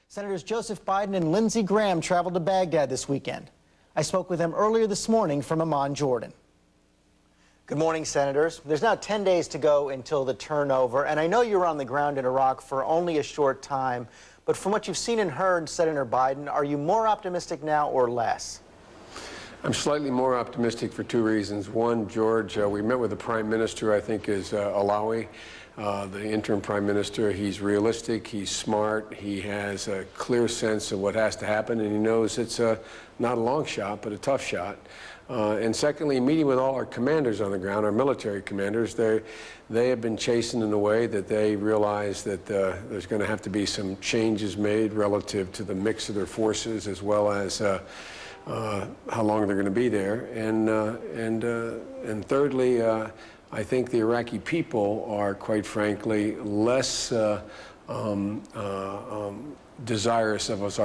Senators Joseph Biden and Lindsey Graham traveled to Baghdad this weekend. I spoke with them earlier this morning from Amman, Jordan. Good morning, Senators. There's now 10 days to go until the turnover, and I know you were on the ground in Iraq for only a short time, but from what you've seen and heard, Senator Biden, are you more optimistic now or less? I'm slightly more optimistic for two reasons. One, George, we met with the Prime Minister, I think is Alawi, the interim Prime Minister. He's realistic, he's smart, he has a clear sense of what has to happen, and he knows it's not a long shot, but a tough shot. And secondly, meeting with all our commanders on the ground, our military commanders, they have been chastened in a way that they realize that there's going to have to be some changes made relative to the mix of their forces, as well as how long they're going to be there. And thirdly, I think the Iraqi people are, quite frankly, less desirous of us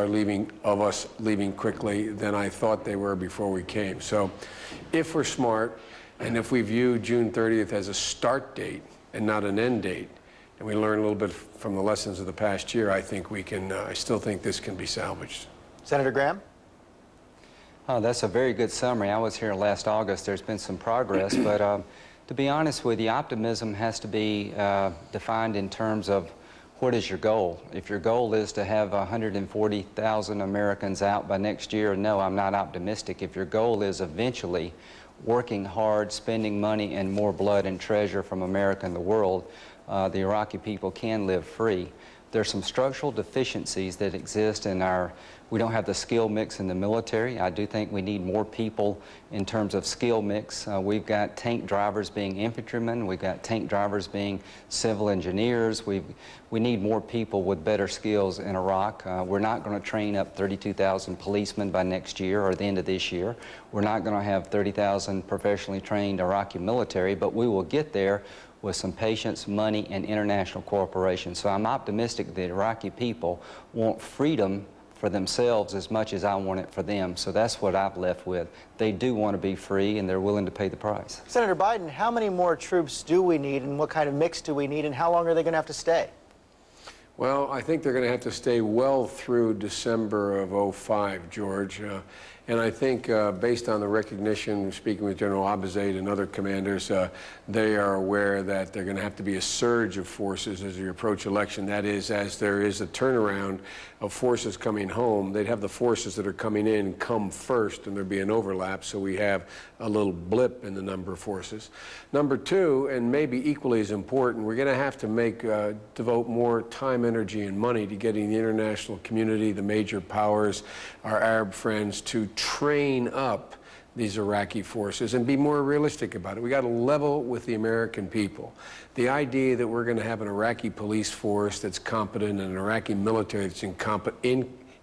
leaving quickly than I thought they were before we came. So if we're smart, and if we view June 30th as a start date and not an end date, and we learn a little bit from the lessons of the past year, I think we can, I still think this can be salvaged. Senator Graham? Oh, that's a very good summary. I was here last August. There's been some progress, but to be honest with you, optimism has to be defined in terms of what is your goal. If your goal is to have 140,000 Americans out by next year, no, I'm not optimistic. If your goal is eventually working hard, spending money and more blood and treasure from America and the world, the Iraqi people can live free. There's some structural deficiencies that exist in we don't have the skill mix in the military. I do think we need more people in terms of skill mix. We've got tank drivers being infantrymen. We've got tank drivers being civil engineers. We need more people with better skills in Iraq. We're not going to train up 32,000 policemen by next year or the end of this year. We're not going to have 30,000 professionally trained Iraqi military, but we will get there with some patience, money, and international cooperation. So I'm optimistic the Iraqi people want freedom for themselves as much as I want it for them. So that's what I've left with. They do want to be free, and they're willing to pay the price. Senator Biden, how many more troops do we need, and what kind of mix do we need, and how long are they going to have to stay? Well, I think they're going to have to stay well through December of '05, George. And I think based on the recognition, speaking with General Abizaid and other commanders, they are aware that they're going to have to be a surge of forces as you approach election. That is, as there is a turnaround of forces coming home, they'd have the forces that are coming in come first, and there'd be an overlap, so we have a little blip in the number of forces. Number two, and maybe equally as important, we're going to have to devote more time, energy, and money to getting the international community, the major powers, our Arab friends, to train up these Iraqi forces and be more realistic about it. We got to level with the American people. The idea that we're going to have an Iraqi police force that's competent and an Iraqi military that's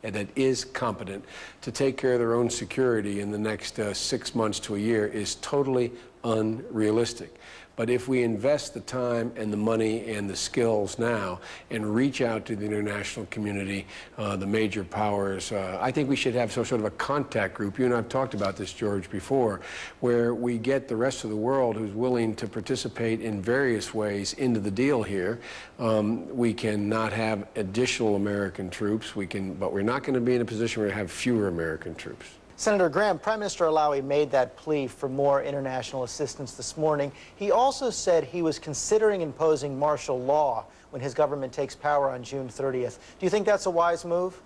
that is competent to take care of their own security in the next 6 months to a year is totally unrealistic. But if we invest the time and the money and the skills now and reach out to the international community, the major powers, I think we should have some sort of a contact group. You and I have talked about this, George, before, where we get the rest of the world who's willing to participate in various ways into the deal here. We can not have additional American troops, but we're not going to be in a position where we have fewer American troops. Senator Graham, Prime Minister Alawi made that plea for more international assistance this morning. He also said he was considering imposing martial law when his government takes power on June 30th. Do you think that's a wise move?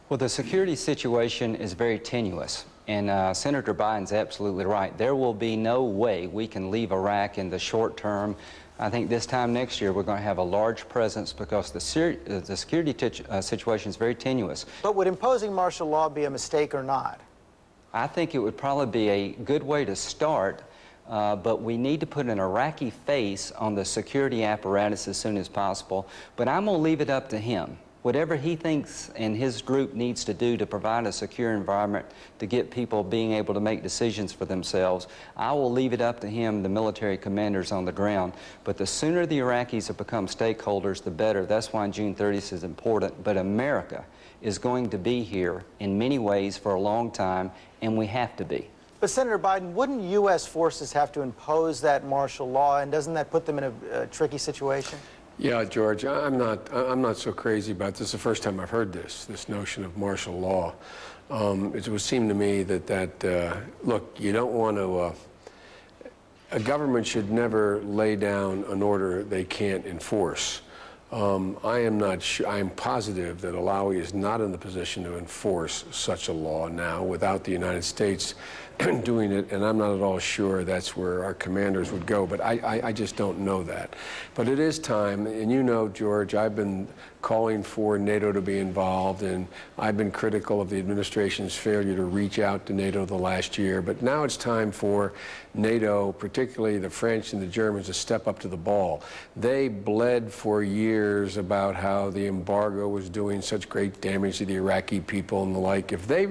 Well, the security situation is very tenuous, and Senator Biden's absolutely right. There will be no way we can leave Iraq in the short term. I think this time next year we're going to have a large presence because the security situation is very tenuous. But would imposing martial law be a mistake or not? I think it would probably be a good way to start, but we need to put an Iraqi face on the security apparatus as soon as possible. But I'm going to leave it up to him. Whatever he thinks and his group needs to do to provide a secure environment to get people being able to make decisions for themselves, I will leave it up to him, the military commanders on the ground. But the sooner the Iraqis have become stakeholders, the better. That's why June 30th is important. But America is going to be here in many ways for a long time, and we have to be. But Senator Biden, wouldn't U.S. forces have to impose that martial law, and doesn't that put them in a tricky situation? Yeah, George, I'm not so crazy about this. It's the first time I've heard this notion of martial law. It would seem to me that look, you don't want to, a government should never lay down an order they can't enforce. I am not sure, I am positive that Malawi is not in the position to enforce such a law now without the United States doing it, and I'm not at all sure that's where our commanders would go, but I just don't know that. But it is time, and you know, George, I've been calling for NATO to be involved, and I've been critical of the administration's failure to reach out to NATO the last year, but now it's time for NATO, particularly the French and the Germans, to step up to the ball. They bled for years about how the embargo was doing such great damage to the Iraqi people and the like. If they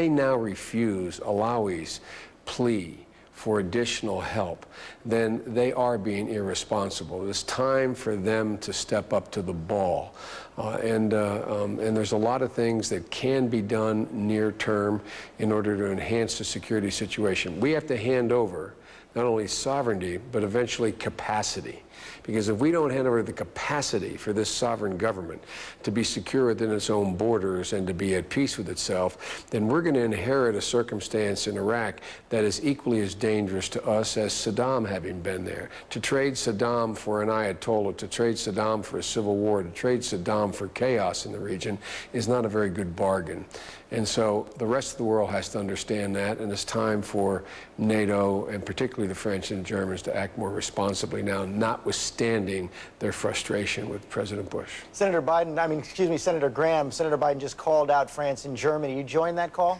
now refuse Malawi's plea for additional help, then they are being irresponsible. It's time for them to step up to the ball. And there's a lot of things that can be done near term in order to enhance the security situation. We have to hand over not only sovereignty, but eventually capacity. Because if we don't hand over the capacity for this sovereign government to be secure within its own borders and to be at peace with itself, then we're going to inherit a circumstance in Iraq that is equally as dangerous to us as Saddam having been there. To trade Saddam for an Ayatollah, to trade Saddam for a civil war, to trade Saddam for chaos in the region is not a very good bargain. And so the rest of the world has to understand that, and it's time for NATO, and particularly the French and Germans, to act more responsibly now, notwithstanding their frustration with President Bush. Senator Graham, Senator Biden just called out France and Germany. You join that call?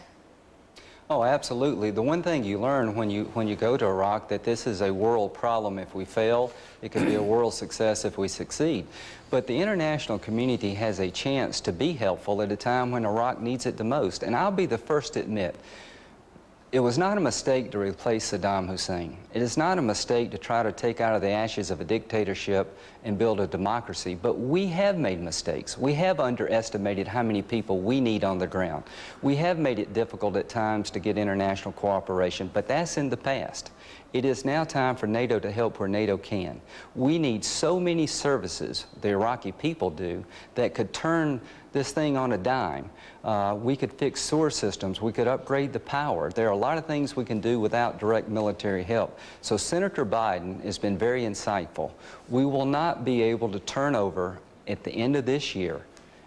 Oh, absolutely. The one thing you learn when you go to Iraq, that this is a world problem if we fail. It can be a world success if we succeed. But the international community has a chance to be helpful at a time when Iraq needs it the most. And I'll be the first to admit, it was not a mistake to replace Saddam Hussein. It is not a mistake to try to take out of the ashes of a dictatorship and build a democracy. But we have made mistakes. We have underestimated how many people we need on the ground. We have made it difficult at times to get international cooperation, but that's in the past. It is now time for NATO to help where NATO can. We need so many services, the Iraqi people do, that could turn this thing on a dime. We could fix sewer systems. We could upgrade the power. There are a lot of things we can do without direct military help. So Senator Biden has been very insightful. We will not be able to turn over at the end of this year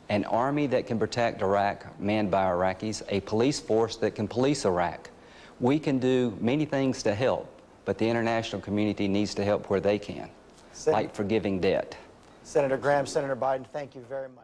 an army that can protect Iraq, manned by Iraqis, a police force that can police Iraq. We can do many things to help, but the international community needs to help where they can, like forgiving debt. Senator Graham, Senator Biden, thank you very much.